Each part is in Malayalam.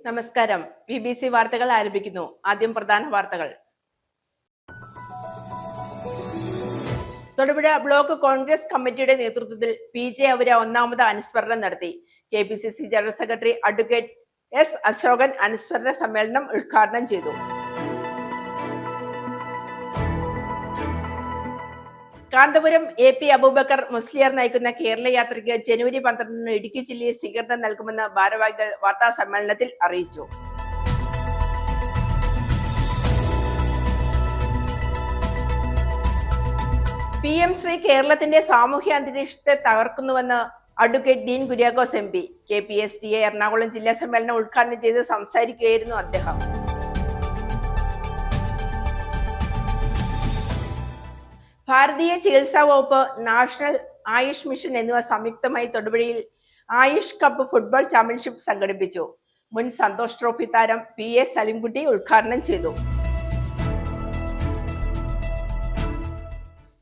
നമസ്കാരം. BBC വാർത്തകൾ ആരംഭിക്കുന്നു. ആദ്യം പ്രധാന വാർത്തകൾ. തൊടുപുഴ ബ്ലോക്ക് കോൺഗ്രസ് കമ്മിറ്റിയുടെ നേതൃത്വത്തിൽ PJ അവര ഒന്നാമത് അനുസ്മരണം നടത്തി. KPCC general secretary advocate S. Ashokan അനുസ്മരണ സമ്മേളനം ഉദ്ഘാടനം ചെയ്തു. കാന്തപുരം AP അബൂബക്കർ മുസ്ലിയാർ നയിക്കുന്ന കേരള യാത്രയ്ക്ക് ജനുവരി 12 ഇടുക്കി ജില്ലയിൽ സ്വീകരണം നൽകുമെന്ന് ഭാരവാഹികൾ വാർത്താ സമ്മേളനത്തിൽ അറിയിച്ചു. PM ശ്രീ കേരളത്തിന്റെ സാമൂഹ്യ അന്തരീക്ഷത്തെ തകർക്കുന്നുവെന്ന് advocate Dean Kuriakose MP. KPSTA Ernakulam ജില്ലാ സമ്മേളനം ഉദ്ഘാടനം ചെയ്ത് സംസാരിക്കുകയായിരുന്നു അദ്ദേഹം. ഭാരതീയ ചികിത്സാ വകുപ്പ്, നാഷണൽ ആയുഷ് മിഷൻ എന്നിവ സംയുക്തമായി തൊടുപുഴയിൽ ആയുഷ് കപ്പ് ഫുട്ബോൾ ചാമ്പ്യൻഷിപ്പ് സംഘടിപ്പിച്ചു. മുൻ സന്തോഷ് ട്രോഫി താരം PA സലിംകുട്ടി ഉദ്ഘാടനം ചെയ്തു.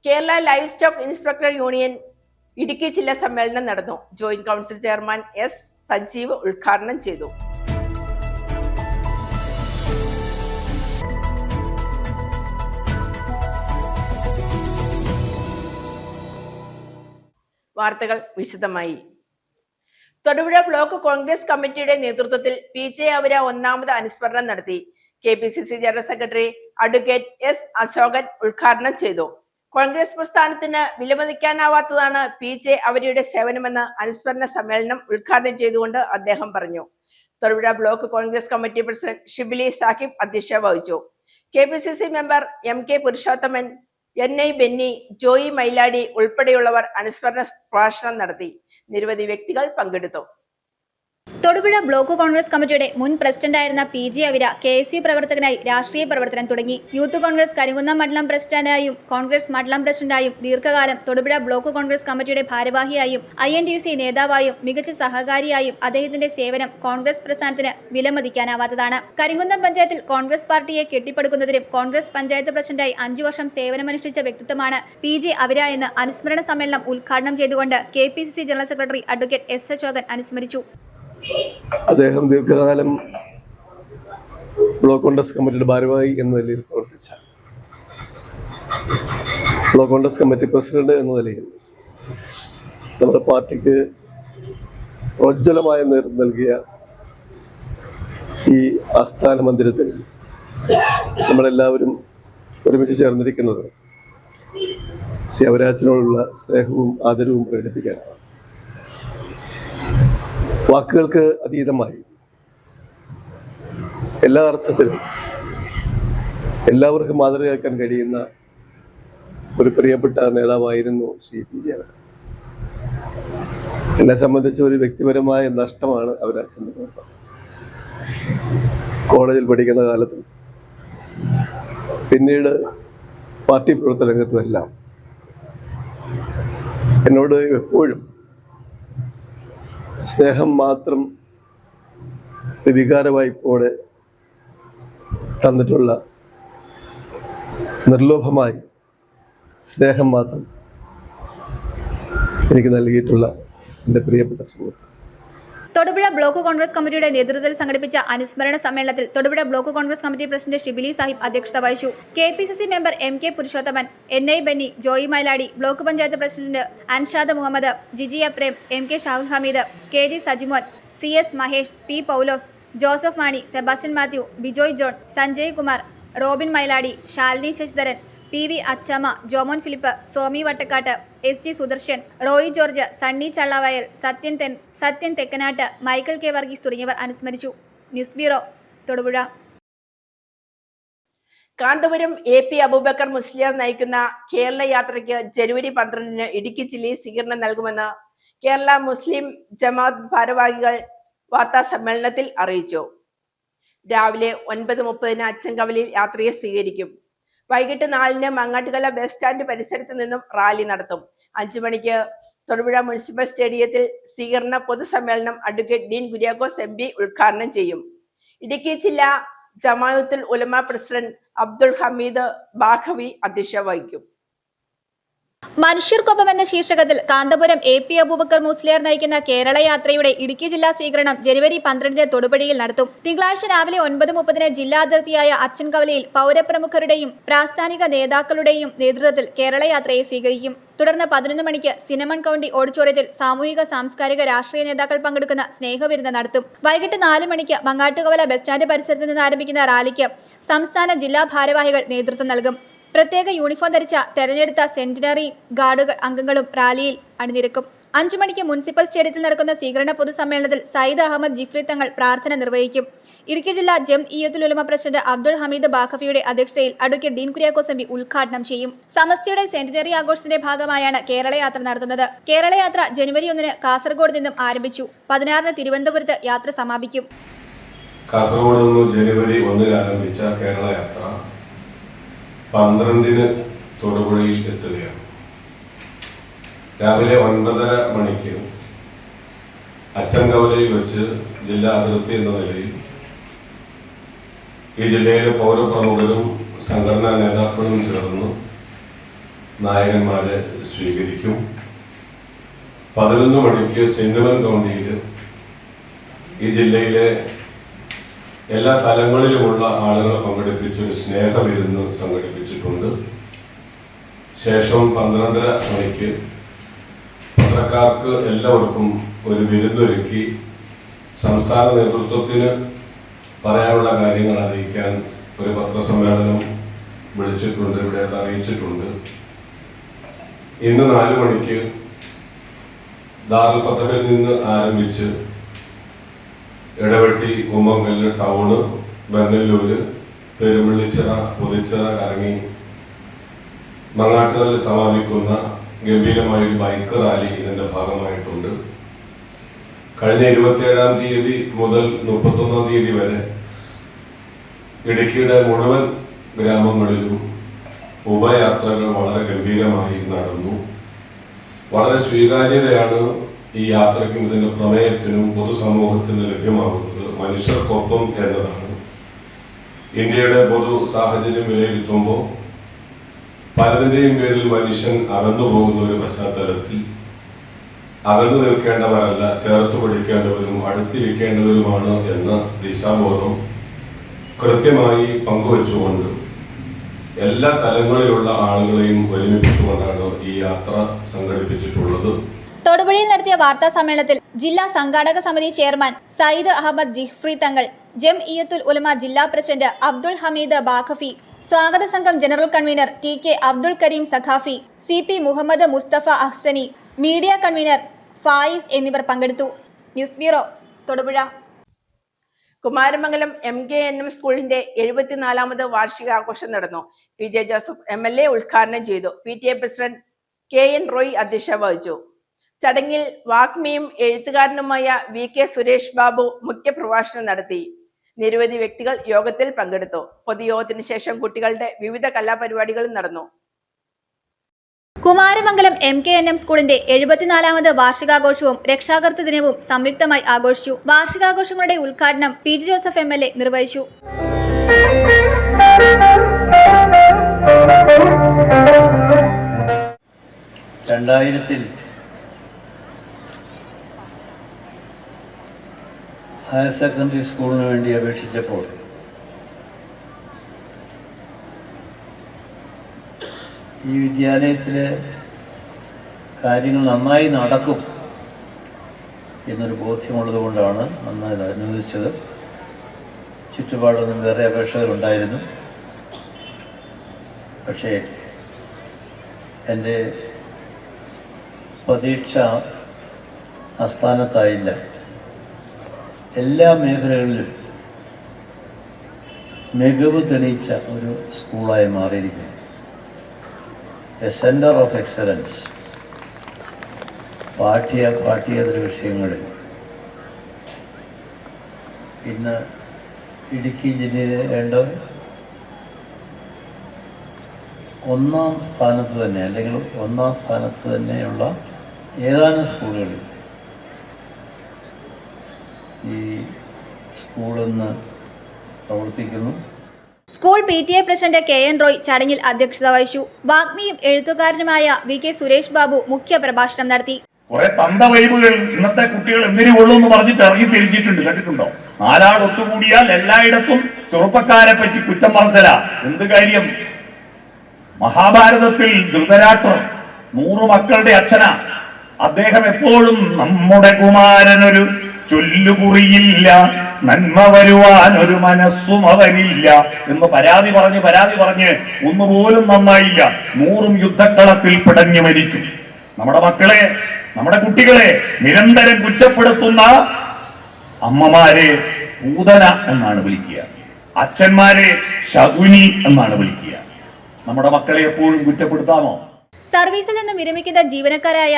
Kerala livestock inspector union Idukki ജില്ലാ സമ്മേളനം നടന്നു. Joint council chairman S. Sajeev ഉദ്ഘാടനം ചെയ്തു. വാർത്തകൾ വിശദമായി. തൊടുപുഴ ബ്ലോക്ക് കോൺഗ്രസ് കമ്മിറ്റിയുടെ നേതൃത്വത്തിൽ PJ അവര ഒന്നാമത് അനുസ്മരണം നടത്തി. KPCC general secretary advocate S. Ashokan ഉദ്ഘാടനം ചെയ്തു. കോൺഗ്രസ് പ്രസ്ഥാനത്തിന് വിലമതിക്കാനാവാത്തതാണ് PJ അവരയുടെ സേവനമെന്ന് അനുസ്മരണ സമ്മേളനം ഉദ്ഘാടനം ചെയ്തുകൊണ്ട് അദ്ദേഹം പറഞ്ഞു. Thodupuzha block Congress committee president Shibili Sahib അധ്യക്ഷത വഹിച്ചു. KPCC member MK Purushothaman, NI Benny, Joy Mailadi ഉൾപ്പെടെയുള്ളവർ അനുസ്മരണ പ്രഭാഷണം നടത്തി. നിരവധി വ്യക്തികൾ പങ്കെടുത്തു. തൊടുപുഴ ബ്ലോക്ക് കോൺഗ്രസ് കമ്മിറ്റിയുടെ മുൻ പ്രസിഡന്റായിരുന്ന PJ അവര KSU പ്രവർത്തകനായി രാഷ്ട്രീയ പ്രവർത്തനം തുടങ്ങി. യൂത്ത് കോൺഗ്രസ് കരിങ്കുന്നം മണ്ഡലം പ്രസിഡന്റായും കോൺഗ്രസ് മണ്ഡലം പ്രസിഡന്റായും ദീർഘകാലം തൊടുപുഴ ബ്ലോക്ക് കോൺഗ്രസ് കമ്മിറ്റിയുടെ ഭാരവാഹിയായും INTUC നേതാവായും മികച്ച സഹകാരിയായും അദ്ദേഹത്തിന്റെ സേവനം കോൺഗ്രസ് പ്രസ്ഥാനത്തിന് വിലമതിക്കാനാവാത്തതാണ്. കരിങ്കുന്നം പഞ്ചായത്തിൽ കോൺഗ്രസ് പാർട്ടിയെ കെട്ടിപ്പടുക്കുന്നതിനും കോൺഗ്രസ് പഞ്ചായത്ത് പ്രസിഡന്റായി 5 വർഷം സേവനമനുഷ്ഠിച്ച വ്യക്തിത്വമാണ് PJ അവര എന്ന് അനുസ്മരണ സമ്മേളനം ഉദ്ഘാടനം ചെയ്തുകൊണ്ട് KPCC general secretary advocate S. Ashokan അനുസ്മരിച്ചു. അദ്ദേഹം ദീർഘകാലം ബ്ലോക്ക് കോൺഗ്രസ് കമ്മിറ്റിയുടെ ഭാരവാഹി എന്ന നിലയിൽ പ്രവർത്തിച്ച ബ്ലോക്ക് കോൺഗ്രസ് കമ്മിറ്റി പ്രസിഡന്റ് എന്ന നിലയിൽ നമ്മുടെ പാർട്ടിക്ക് പ്രോജ്വലമായ നേതൃത്വം നൽകിയ ഈ ആസ്ഥാന മന്ദിരത്തിൽ നമ്മളെല്ലാവരും ഒരുമിച്ച് ചേർന്നിരിക്കുന്നത് ശ്രീ അവരാച്ചനോടുള്ള സ്നേഹവും ആദരവും പ്രകടിപ്പിക്കാനാണ്. വാക്കുകൾക്ക് അതീതമായി എല്ലാ അർത്ഥത്തിലും എല്ലാവർക്കും മാതൃകയാക്കാൻ കഴിയുന്ന ഒരു പ്രിയപ്പെട്ട നേതാവായിരുന്നു ശ്രീ PJ അവര. എന്നെ സംബന്ധിച്ച് ഒരു വ്യക്തിപരമായ നഷ്ടമാണ് അവരാച്ചൻ്റെ കുടുംബം. കോളേജിൽ പഠിക്കുന്ന കാലത്തും പിന്നീട് പാർട്ടി പ്രവർത്തന രംഗത്തുമെല്ലാം എന്നോട് എപ്പോഴും സ്നേഹം മാത്രം വികാരവായ്പോടെ തന്നിട്ടുള്ള, നിർലോഭമായി സ്നേഹം മാത്രം എനിക്ക് നൽകിയിട്ടുള്ള എൻ്റെ പ്രിയപ്പെട്ട സുഹൃത്ത്. തൊടുപുഴ ബ്ലോക്ക് കോൺഗ്രസ് കമ്മിറ്റിയുടെ നേതൃത്വത്തിൽ സംഘടിപ്പിച്ച അനുസ്മരണ സമ്മേളനത്തിൽ Thodupuzha block Congress committee president Shibili Sahib അധ്യക്ഷത വഹിച്ചു. KPCC member MK Purushothaman, NI Benny, Joy Mailady, block panchayat president Anshad Muhammad, Jiji Aprem, MK Shahul Hameed, KG Sajimon, CS Mahesh, P Paulose, Joseph Mani, Sebastian Mathew, Bijoy John, Sanjay Kumar, Robin Mailady, Shalini Sasidharan, PV Achamma, Jomon Philip, Somi Vattakkattu, SG Sudarshan, Roy George, Sunny Challavayal, Sathyan Thekkanattu, Michael K Varghese തുടങ്ങിയവർ അനുസ്മരിച്ചു. News bureau, Thodupuzha. Kanthapuram AP Abubakar Musliyar നയിക്കുന്ന കേരള യാത്രയ്ക്ക് ജനുവരി 12 ഇടുക്കി ജില്ലയിൽ സ്വീകരണം നൽകുമെന്ന് കേരള മുസ്ലിം ജമാഅത്ത് ഭാരവാഹികൾ വാർത്താ സമ്മേളനത്തിൽ അറിയിച്ചു. രാവിലെ 9:30 അച്ചൻകവലിൽ യാത്രയെ സ്വീകരിക്കും. വൈകിട്ട് 4 മങ്ങാട്ടുകല ബസ് സ്റ്റാൻഡ് പരിസരത്ത് നിന്നും റാലി നടത്തും. 5 മണിക്ക് തൊടുപുഴ മുനിസിപ്പൽ സ്റ്റേഡിയത്തിൽ സ്വീകരണ പൊതുസമ്മേളനം അഡ്വക്കേറ്റ് ഡീൻ കുര്യാക്കോസ് MP ഉദ്ഘാടനം ചെയ്യും. ഇടുക്കി ജില്ലാ ജമാഅത്തുൽ ഉലമ പ്രസിഡന്റ് അബ്ദുൽ ഹമീദ് ബാഖവി അധ്യക്ഷത വഹിക്കും. മനുഷ്യർക്കൊപ്പം എന്ന ശീർഷകത്തിൽ കാന്തപുരം AP അബൂബക്കർ മുസ്ലിയാർ നയിക്കുന്ന കേരള യാത്രയുടെ ഇടുക്കി ജില്ലാ സ്വീകരണം ജനുവരി 12 തൊടുപുഴയിൽ നടത്തും. തിങ്കളാഴ്ച രാവിലെ 9:30 ജില്ലാ അതിർത്തിയായ അച്ചൻകവലയിൽ പൗരപ്രമുഖരുടെയും പ്രാസ്ഥാനിക നേതാക്കളുടെയും നേതൃത്വത്തിൽ കേരള യാത്രയെ സ്വീകരിക്കും. തുടർന്ന് 11 മണിക്ക് സിനമൺ കൗണ്ടി ഓഡിറ്റോറിയത്തിൽ സാമൂഹിക സാംസ്കാരിക രാഷ്ട്രീയ നേതാക്കൾ പങ്കെടുക്കുന്ന സ്നേഹവിരുന്ന് നടത്തും. വൈകിട്ട് 4 മണിക്ക് മങ്ങാട്ടുകവല ബസ് സ്റ്റാൻഡ് പരിസരത്ത് നിന്ന് ആരംഭിക്കുന്ന റാലിക്ക് സംസ്ഥാന ജില്ലാ ഭാരവാഹികൾ നേതൃത്വം നൽകും. പ്രത്യേക യൂണിഫോം ധരിച്ച തെരഞ്ഞെടുത്ത സെന്റിനറി ഗാർഡ് അംഗങ്ങളും റാലിയിൽ അണിനിരക്കും. 5 മണിക്ക് മുനിസിപ്പൽ സ്റ്റേഡിയത്തിൽ നടക്കുന്ന സ്വീകരണ പൊതുസമ്മേളനത്തിൽ സയ്യിദ് അഹമ്മദ് ജിഫ്രി തങ്ങൾ പ്രാർത്ഥന നിർവഹിക്കും. ഇടുക്കി ജില്ലാ ജംഇയ്യത്തുൽ ഉലമ പ്രസിഡന്റ് അബ്ദുൾ ഹമീദ് ബാഖഫിയുടെ അധ്യക്ഷതയിൽ അഡ്വക്കേറ്റ് ഡീൻ കുര്യാക്കോസ് MP ഉദ്ഘാടനം ചെയ്യും. സമസ്തയുടെ സെന്റിനറി ആഘോഷത്തിന്റെ ഭാഗമായാണ് കേരള യാത്ര നടത്തുന്നത്. കേരള യാത്ര ജനുവരി 1 കാസർഗോഡ് നിന്നും ആരംഭിച്ചു. 16 തിരുവനന്തപുരത്ത് യാത്ര സമാപിക്കും. കാസർഗോഡ് നിന്ന് ജനുവരി 1 ആരംഭിച്ച കേരള യാത്ര 12 തൊടുപുഴയിൽ എത്തുകയാണ്. രാവിലെ 9:30 മണിക്ക് അച്ചൻകവലയിൽ വെച്ച് ജില്ലാ അതിർത്തി എന്ന നിലയിൽ ഈ ജില്ലയിലെ പൗരപ്രമുഖരും സംഘടനാ നേതാക്കളും ചേർന്ന് നായകന്മാരെ സ്വീകരിക്കും. 11 മണിക്ക് സിനമൺ കൗണ്ടിയിൽ ഈ ജില്ലയിലെ എല്ലാ തലങ്ങളിലുമുള്ള ആളുകളെ പങ്കെടുപ്പിച്ച് ഒരു സ്നേഹവിരുന്ന് സംഘടിപ്പിച്ചിട്ടുണ്ട്. ശേഷം 12:30 മണിക്ക് പത്രക്കാർക്ക് എല്ലാവർക്കും ഒരു വിരുന്നൊരുക്കി സംസ്ഥാന നേതൃത്വത്തിന് പറയാനുള്ള കാര്യങ്ങൾ അറിയിക്കാൻ ഒരു പത്രസമ്മേളനം വിളിച്ചിട്ടുണ്ട്. ഇവിടെ അത് അറിയിച്ചിട്ടുണ്ട്. ഇന്ന് 4 മണിക്ക് ദാറുൽ ഫതഹിൽ നിന്ന് ആരംഭിച്ച് ഇടവെട്ടി, ഉമ്മങ്കല്ല് ടൗണ്, ബംഗല്ലൂര്, പെരുവള്ളിച്ചിറ, പുതിച്ചിറ കറങ്ങി മങ്ങാട്ടുകളിൽ സമാപിക്കുന്ന ഗംഭീരമായൊരു ബൈക്ക് റാലി ഇതിന്റെ ഭാഗമായിട്ടുണ്ട്. കഴിഞ്ഞ 27-ാം തീയതി മുതൽ 31-ാം തീയതി വരെ ഇടുക്കിയുടെ മുഴുവൻ ഗ്രാമങ്ങളിലും ഉപയാത്രകൾ വളരെ ഗംഭീരമായി നടന്നു. വളരെ സ്വീകാര്യതയാണ് ഈ യാത്രയ്ക്കും ഇതിന്റെ പ്രമേയത്തിനും പൊതുസമൂഹത്തിന് ലഭ്യമാകുന്നത്. മനുഷ്യർക്കൊപ്പം എന്നതാണ്. ഇന്ത്യയുടെ പൊതു സാഹചര്യം വിലയിരുത്തുമ്പോൾ പലതിൻ്റെയും പേരിൽ മനുഷ്യൻ അകന്നു പോകുന്ന ഒരു പശ്ചാത്തലത്തിൽ അകന്നു നിൽക്കേണ്ടവരല്ല, ചേർത്ത് പിടിക്കേണ്ടവരും അടുത്തിരിക്കേണ്ടവരുമാണ് എന്ന ദിശാബോധം കൃത്യമായി പങ്കുവെച്ചുകൊണ്ട് എല്ലാ തലങ്ങളിലുള്ള ആളുകളെയും ഒരുമിപ്പിച്ചുകൊണ്ടാണ് ഈ യാത്ര സംഘടിപ്പിച്ചിട്ടുള്ളത്. തൊടുപുഴയിൽ നടത്തിയ വാർത്താ സമ്മേളനത്തിൽ ജില്ലാ സംഘാടക സമിതി ചെയർമാൻ സയ്യിദ് അഹമ്മദ് ജിഫ്രി തങ്ങൾ, ജംഇയ്യത്തുൽ ഉലമ ജില്ലാ പ്രസിഡന്റ് അബ്ദുൾ ഹമീദ് ബാഖഫി, സ്വാഗത സംഘം general convener TK Abdul Kareem Saqafi, CP Muhammad Musthafa Ahsani, media convener Fayiz എന്നിവർ പങ്കെടുത്തു. News bureau, Thodupuzha. Kumaramangalam MKNM സ്കൂളിന്റെ 74ാമത് വാർഷികാഘോഷം നടന്നു. PJ ജോസഫ് MLA ഉദ്ഘാടനം ചെയ്തു. PTA പ്രസിഡന്റ് KN റോയ് അധ്യക്ഷത വഹിച്ചു. ചടങ്ങിൽ വാഗ്മിയും എഴുത്തുകാരനുമായ VK സുരേഷ് ബാബു മുഖ്യപ്രഭാഷണം നടത്തി. നിരവധി വ്യക്തികൾ യോഗത്തിൽ പങ്കെടുത്തു. പൊതുയോഗത്തിന് ശേഷം കുട്ടികളുടെ വിവിധ കലാപരിപാടികളും നടന്നു. കുമാരമംഗലം MKNM സ്കൂളിന്റെ 74ാമത് വാർഷികാഘോഷവും രക്ഷാകർതൃ ദിനവും സംയുക്തമായി ആഘോഷിച്ചു. വാർഷികാഘോഷങ്ങളുടെ ഉദ്ഘാടനം PJ ജോസഫ് MLA നിർവഹിച്ചു. 2000 ഹയർ സെക്കൻഡറി സ്കൂളിന് വേണ്ടി അപേക്ഷിച്ചപ്പോൾ ഈ വിദ്യാലയത്തിലെ കാര്യങ്ങൾ നന്നായി നടക്കും എന്നൊരു ബോധ്യമുള്ളത് കൊണ്ടാണ് അന്ന് ഇത് അനുവദിച്ചത്. ചുറ്റുപാടൊന്നും വേറെ അപേക്ഷകരുണ്ടായിരുന്നു. പക്ഷേ എൻ്റെ പ്രതീക്ഷ അസ്ഥാനത്തായില്ല. എല്ലാ മേഖലകളിലും മികവ് തെളിയിച്ച ഒരു സ്കൂളായി മാറിയിരിക്കുന്നു. A centre of excellence. പാഠ്യേതര വിഷയങ്ങളിൽ ഇന്ന് ഇടുക്കി ജില്ലയിലെ വേണ്ട ഒന്നാം സ്ഥാനത്ത് തന്നെ, അല്ലെങ്കിൽ ഒന്നാം സ്ഥാനത്ത് തന്നെയുള്ള ഏതാനും സ്കൂളുകളിൽ ഈ സ്കൂളിന്ന് പ്രവർത്തിക്കുന്നു. School PTA president KN Roy ചടങ്ങിൽ അധ്യക്ഷത വഹിച്ചു. വാഗ്മിയും എഴുത്തുകാരനുമായ VK സുരേഷ് ബാബു മുഖ്യ പ്രഭാഷണം നടത്തി. കുറെ തന്ത വൈബുകൾ ഇന്നത്തെ കുട്ടികൾ എന്തിനു കൊള്ളൂ എന്ന് പറഞ്ഞിട്ട് ഇറങ്ങി തിരിച്ചിട്ടുണ്ട്, കേട്ടിട്ടുണ്ടോ? 4 ആൾ ഒത്തുകൂടിയാൽ എല്ലായിടത്തും ചെറുപ്പക്കാരെ പറ്റി കുറ്റം പറച്ചല. എന്ത് കാര്യം? മഹാഭാരതത്തിൽ ധൃതരാഷ്ട്രം 100 മക്കളുടെ അച്ഛനാ. അദ്ദേഹം എപ്പോഴും നമ്മുടെ കുമാരനൊരു ചൊല്ലുകുറിയില്ല, നന്മ വരുവാൻ ഒരു മനസ്സും അവനില്ല എന്ന് പരാതി പറഞ്ഞ് ഒന്നുപോലും നന്നായില്ല. 100 യുദ്ധക്കളത്തിൽ പിടഞ്ഞു മരിച്ചു. നമ്മുടെ മക്കളെ, നമ്മുടെ കുട്ടികളെ നിരന്തരം കുറ്റപ്പെടുത്തുന്ന അമ്മമാരെ പൂതന എന്നാണ് വിളിക്കുക, അച്ഛന്മാരെ ശകുനി എന്നാണ് വിളിക്കുക. നമ്മുടെ മക്കളെ എപ്പോഴും കുറ്റപ്പെടുത്താമോ? സർവീസിൽ നിന്ന് വിരമിക്കുന്ന ജീവനക്കാരായ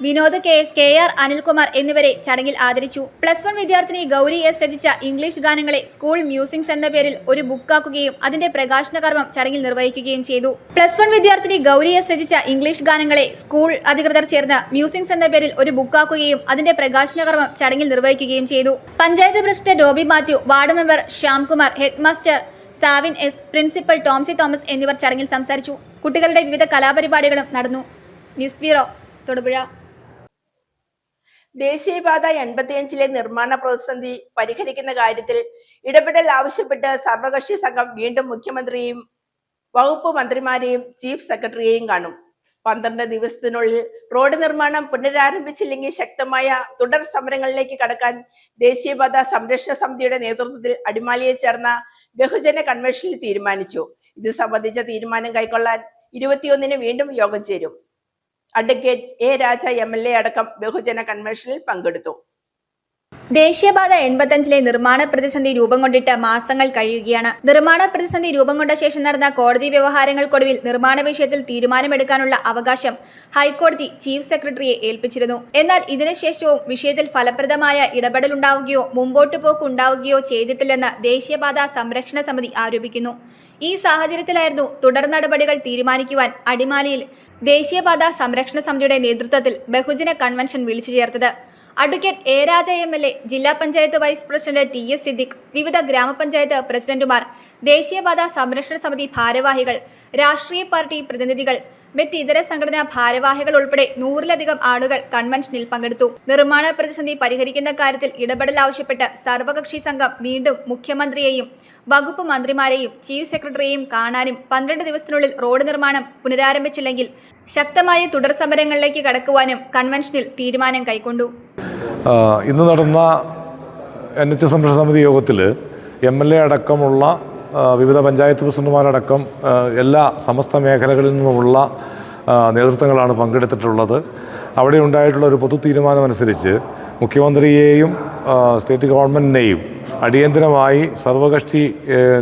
വിനോദ് KS, KR അനിൽകുമാർ എന്നിവരെ ചടങ്ങിൽ ആദരിച്ചു. +1 വിദ്യാർത്ഥിനി ഗൗരി S രചിച്ച ഇംഗ്ലീഷ് ഗാനങ്ങളെ സ്കൂൾ മ്യൂസിക്സ് എന്ന പേരിൽ ഒരു ബുക്കാക്കുകയും അതിന്റെ പ്രകാശന കർമ്മം ചടങ്ങിൽ നിർവഹിക്കുകയും ചെയ്തു. +1 വിദ്യാർത്ഥിനി ഗൗരി S രചിച്ച ഇംഗ്ലീഷ് ഗാനങ്ങളെ സ്കൂൾ അധികൃതർ ചേർന്ന് മ്യൂസിക്സ് എന്ന പേരിൽ ഒരു ബുക്കാക്കുകയും അതിന്റെ പ്രകാശന കർമ്മം ചടങ്ങിൽ നിർവഹിക്കുകയും ചെയ്തു. Panchayat president Dobby Mathew, ward member Shyamkumar, head master Savin S, principal Tomsy Thomas എന്നിവർ ചടങ്ങിൽ സംസാരിച്ചു. കുട്ടികളുടെ വിവിധ കലാപരിപാടികളും നടന്നു. News bureau, Thodupuzha. ദേശീയപാത 85 നിർമ്മാണ പ്രതിസന്ധി പരിഹരിക്കുന്ന കാര്യത്തിൽ ഇടപെടൽ ആവശ്യപ്പെട്ട് സർവകക്ഷി സംഘം വീണ്ടും മുഖ്യമന്ത്രിയെയും വകുപ്പ് മന്ത്രിമാരെയും ചീഫ് സെക്രട്ടറിയെയും കാണും. 12 ദിവസത്തിനുള്ളിൽ റോഡ് നിർമ്മാണം പുനരാരംഭിച്ചില്ലെങ്കിൽ ശക്തമായ തുടർ സമരങ്ങളിലേക്ക് കടക്കാൻ ദേശീയപാത സംരക്ഷണ സമിതിയുടെ നേതൃത്വത്തിൽ അടിമാലിയിൽ ചേർന്ന ബഹുജന കൺവെൻഷനിൽ തീരുമാനിച്ചു. ഇത് സംബന്ധിച്ച തീരുമാനം കൈക്കൊള്ളാൻ 21-ന് വീണ്ടും യോഗം ചേരും. അഡ്വക്കേറ്റ് A രാജ MLA അടക്കം ബഹുജന കൺവെൻഷനിൽ പങ്കെടുത്തു. ദേശീയപാത 85 നിർമ്മാണ പ്രതിസന്ധി രൂപം കൊണ്ടിട്ട് മാസങ്ങൾ കഴിയുകയാണ്. നിർമ്മാണ പ്രതിസന്ധി രൂപം കൊണ്ട ശേഷം നടന്ന കോടതി വ്യവഹാരങ്ങൾക്കൊടുവിൽ നിർമ്മാണ വിഷയത്തിൽ തീരുമാനമെടുക്കാനുള്ള അവകാശം ഹൈക്കോടതി ചീഫ് സെക്രട്ടറിയെ ഏൽപ്പിച്ചിരുന്നു. എന്നാൽ ഇതിനുശേഷവും വിഷയത്തിൽ ഫലപ്രദമായ ഇടപെടലുണ്ടാവുകയോ മുമ്പോട്ട് പോക്കുണ്ടാവുകയോ ചെയ്തിട്ടില്ലെന്ന് ദേശീയപാത സംരക്ഷണ സമിതി ആരോപിക്കുന്നു. ഈ സാഹചര്യത്തിലായിരുന്നു തുടർ നടപടികൾ തീരുമാനിക്കുവാൻ അടിമാലിയിൽ ദേശീയപാത സംരക്ഷണ സമിതിയുടെ നേതൃത്വത്തിൽ ബഹുജന കൺവെൻഷൻ വിളിച്ചു ചേർത്തത്. അഡ്വക്കേറ്റ് A രാജ MLA, ജില്ലാ panchayat vice president TS Siddique, വിവിധ ഗ്രാമപഞ്ചായത്ത് പ്രസിഡന്റുമാർ, ദേശീയപാത സംരക്ഷണ സമിതി ഭാരവാഹികൾ, രാഷ്ട്രീയ പാർട്ടി പ്രതിനിധികൾ, മറ്റ് ഇതര സംഘടനാ ഭാരവാഹികൾ ഉൾപ്പെടെ 100-ലധികം ആളുകൾ കൺവെൻഷനിൽ പങ്കെടുത്തു. നിർമ്മാണ പ്രതിസന്ധി പരിഹരിക്കുന്ന കാര്യത്തിൽ ഇടപെടൽ ആവശ്യപ്പെട്ട് സർവകക്ഷി സംഘം വീണ്ടും മുഖ്യമന്ത്രിയെയും വകുപ്പ് മന്ത്രിമാരെയും ചീഫ് സെക്രട്ടറിയെയും കാണാനും 12 ദിവസത്തിനുള്ളിൽ റോഡ് നിർമ്മാണം പുനരാരംഭിച്ചില്ലെങ്കിൽ ശക്തമായ തുടർ സമരങ്ങളിലേക്ക് കടക്കുവാനും കൺവെൻഷനിൽ തീരുമാനം കൈക്കൊണ്ടു. ഇന്ന് നടന്ന NH സംരക്ഷണ സമിതി യോഗത്തിൽ MLA അടക്കമുള്ള വിവിധ പഞ്ചായത്ത് പ്രസിഡന്റുമാരടക്കം എല്ലാ സമസ്ത മേഖലകളിൽ നിന്നുമുള്ള നേതൃത്വങ്ങളാണ് പങ്കെടുത്തിട്ടുള്ളത്. അവിടെ ഉണ്ടായിട്ടുള്ള ഒരു പൊതു തീരുമാനമനുസരിച്ച് മുഖ്യമന്ത്രിയെയും സ്റ്റേറ്റ് ഗവൺമെൻറ്റിനെയും അടിയന്തരമായി സർവകക്ഷി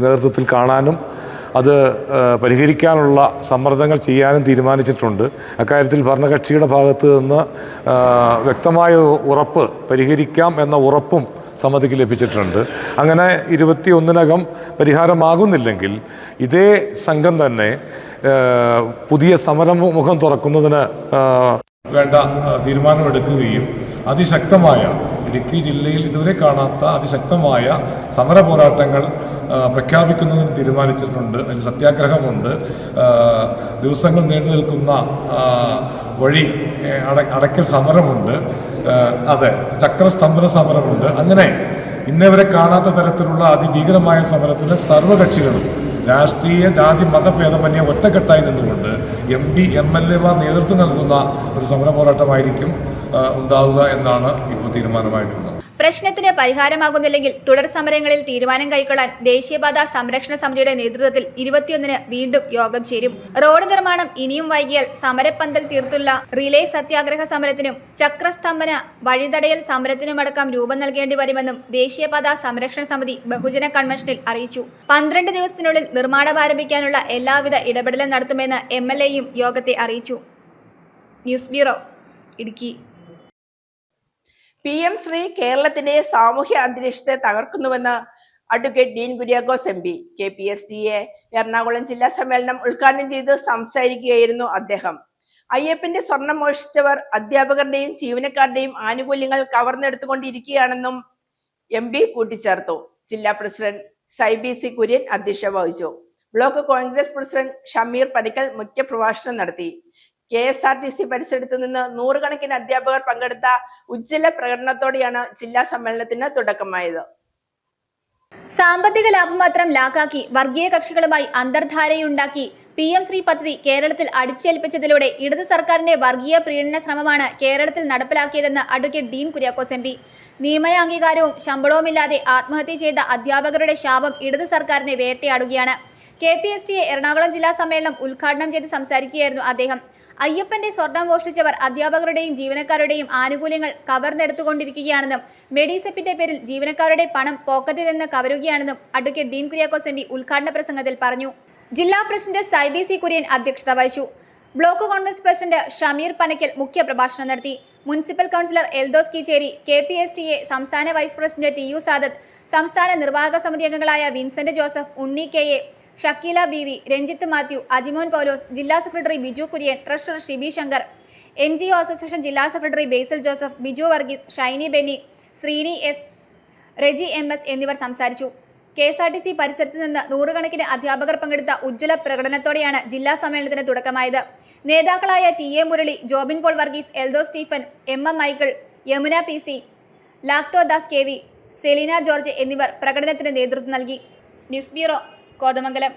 നേതൃത്വത്തിൽ കാണാനും അത് പരിഹരിക്കാനുള്ള സമ്മർദ്ദങ്ങൾ ചെയ്യാനും തീരുമാനിച്ചിട്ടുണ്ട്. അക്കാര്യത്തിൽ ഭരണകക്ഷിയുടെ ഭാഗത്ത് നിന്ന് വ്യക്തമായ ഉറപ്പ്, പരിഹരിക്കാം എന്ന ഉറപ്പും സമിതിക്ക് ലഭിച്ചിട്ടുണ്ട്. അങ്ങനെ 21-നകം പരിഹാരമാകുന്നില്ലെങ്കിൽ ഇതേ സംഘം തന്നെ പുതിയ സമരമുഖം തുറക്കുന്നതിന് വേണ്ട തീരുമാനമെടുക്കുകയും അതിശക്തമായ, ഇടുക്കി ജില്ലയിൽ ഇതുവരെ കാണാത്ത അതിശക്തമായ സമര പോരാട്ടങ്ങൾ പ്രഖ്യാപിക്കുന്നതിന് തീരുമാനിച്ചിട്ടുണ്ട്. അതിൽ സത്യാഗ്രഹമുണ്ട്, ദിവസങ്ങൾ നീണ്ടു നിൽക്കുന്ന വഴി അടയ്ക്കൽ സമരമുണ്ട്, അതെ, ചക്രസ്തംഭന സമരമുണ്ട്. അങ്ങനെ ഇന്നേവരെ കാണാത്ത തരത്തിലുള്ള അതിഭീകരമായ സമരത്തിന് സർവകക്ഷികളും രാഷ്ട്രീയ ജാതി മതഭേദമന്യേ ഒറ്റക്കെട്ടായി നിന്നുകൊണ്ട് MP MLA നേതൃത്വം നൽകുന്ന ഒരു സമര പോരാട്ടമായിരിക്കും ഉണ്ടാവുക എന്നാണ് ഇപ്പോൾ തീരുമാനമായിട്ടുള്ളത്. പ്രശ്നത്തിന് പരിഹാരമാകുന്നില്ലെങ്കിൽ തുടർ സമരങ്ങളിൽ തീരുമാനം കൈക്കൊള്ളാൻ ദേശീയപാത സംരക്ഷണ സമിതിയുടെ നേതൃത്വത്തിൽ 21-ന് വീണ്ടും യോഗം ചേരും. റോഡ് നിർമ്മാണം ഇനിയും വൈകിയാൽ സമരപ്പന്തൽ തീർത്തുള്ള റിലേ സത്യാഗ്രഹ സമരത്തിനും ചക്രസ്തംഭന വഴിതടയൽ സമരത്തിനുമടക്കം രൂപം നൽകേണ്ടി വരുമെന്നും ദേശീയപാത സംരക്ഷണ സമിതി ബഹുജന കൺവെൻഷനിൽ അറിയിച്ചു. 12 ദിവസത്തിനുള്ളിൽ നിർമ്മാണം ആരംഭിക്കാനുള്ള എല്ലാവിധ ഇടപെടലും നടത്തുമെന്ന് MLAയും യോഗത്തെ അറിയിച്ചു. News bureau, Idukki. PM Shri കേരളത്തിന്റെ സാമൂഹ്യ അന്തരീക്ഷത്തെ തകർക്കുന്നുവെന്ന് advocate Dean Kuriakose MP. KPSTA Ernakulam ജില്ലാ സമ്മേളനം ഉദ്ഘാടനം ചെയ്ത് സംസാരിക്കുകയായിരുന്നു അദ്ദേഹം. അയ്യപ്പന്റെ സ്വർണം മോഷ്ടിച്ചവർ അധ്യാപകരുടെയും ജീവനക്കാരുടെയും ആനുകൂല്യങ്ങൾ കവർന്നെടുത്തുകൊണ്ടിരിക്കുകയാണെന്നും MP കൂട്ടിച്ചേർത്തു. ജില്ലാ പ്രസിഡന്റ് സൈബി കുര്യൻ അധ്യക്ഷത വഹിച്ചു. ബ്ലോക്ക് കോൺഗ്രസ് പ്രസിഡന്റ് ഷമീർ പനിക്കൽ മുഖ്യപ്രഭാഷണം നടത്തി. KSRTC പരിസരത്ത് നിന്ന് നൂറുകണക്കിന് അധ്യാപകർ പങ്കെടുത്ത ഉജ്ജ്വല പ്രകടനത്തോടെയാണ് ജില്ലാ സമ്മേളനത്തിന് തുടക്കമായത്. സാമ്പത്തിക ലാഭം മാത്രം ലാക്കാക്കി വർഗീയ കക്ഷികളുമായി അന്തർധാരയുണ്ടാക്കി PM ശ്രീ പദ്ധതി കേരളത്തിൽ അടിച്ചേൽപ്പിച്ചതിലൂടെ ഇടത് സർക്കാരിന്റെ വർഗീയ പ്രീണന ശ്രമമാണ് കേരളത്തിൽ നടപ്പിലാക്കിയതെന്ന് അഡ്വക്കേറ്റ് ഡീൻ കുര്യാക്കോസ് MP. നിയമനാംഗീകാരവും ശമ്പളവുമില്ലാതെ ആത്മഹത്യ ചെയ്ത അധ്യാപകരുടെ ശാപം ഇടത് സർക്കാരിനെ വേട്ടയാടുകയാണ്. KPSTA എറണാകുളം ജില്ലാ സമ്മേളനം ഉദ്ഘാടനം ചെയ്ത് സംസാരിക്കുകയായിരുന്നു അദ്ദേഹം. അയ്യപ്പന്റെ സ്വർണം മോഷ്ടിച്ചവർ അധ്യാപകരുടെയും ജീവനക്കാരുടെയും ആനുകൂല്യങ്ങൾ കവർന്നെടുത്തുകൊണ്ടിരിക്കുകയാണെന്നും മെഡിസെപ്പിന്റെ പേരിൽ ജീവനക്കാരുടെ പണം പോക്കറ്റിൽ നിന്ന് കവരുകയാണെന്നും അഡ്വക്കേറ്റ് ഡീൻ കുര്യാക്കോസ് MP ഉദ്ഘാടന പ്രസംഗത്തിൽ പറഞ്ഞു. ജില്ലാ പ്രസിഡന്റ് സൈബി കുര്യൻ അധ്യക്ഷത വഹിച്ചു. ബ്ലോക്ക് കോൺഗ്രസ് പ്രസിഡന്റ് ഷമീർ പനക്കൽ മുഖ്യപ്രഭാഷണം നടത്തി. Municipal councillor Eldhose Keecheri, KPSTA സംസ്ഥാന വൈസ് പ്രസിഡന്റ് TU സാദത്ത്, സംസ്ഥാന നിർവാഹക സമിതി അംഗങ്ങളായ വിൻസെന്റ് ജോസഫ്, ഉണ്ണി KA, ഷക്കീല BV, രഞ്ജിത്ത് മാത്യു, അജിമോൻ പൗലോസ്, ജില്ലാ secretary Biju Kurian, treasurer Shibi Shankar, NGO association ജില്ലാ secretary Basil Joseph, Biju Varghese, Shiny Benny, Sreeni S, Reji MS എന്നിവർ സംസാരിച്ചു. KSRTC പരിസരത്ത് നിന്ന് നൂറുകണക്കിന് അധ്യാപകർ പങ്കെടുത്ത ഉജ്ജ്വല പ്രകടനത്തോടെയാണ് ജില്ലാ സമ്മേളനത്തിന് തുടക്കമായത്. നേതാക്കളായ TA Murali, Jobin Paul Varghese, Eldho Stephen, MM Michael, Yamuna PC, Lacto Das KV, Selina George എന്നിവർ പ്രകടനത്തിന് നേതൃത്വം നൽകി. News bureau, Kothamangalam.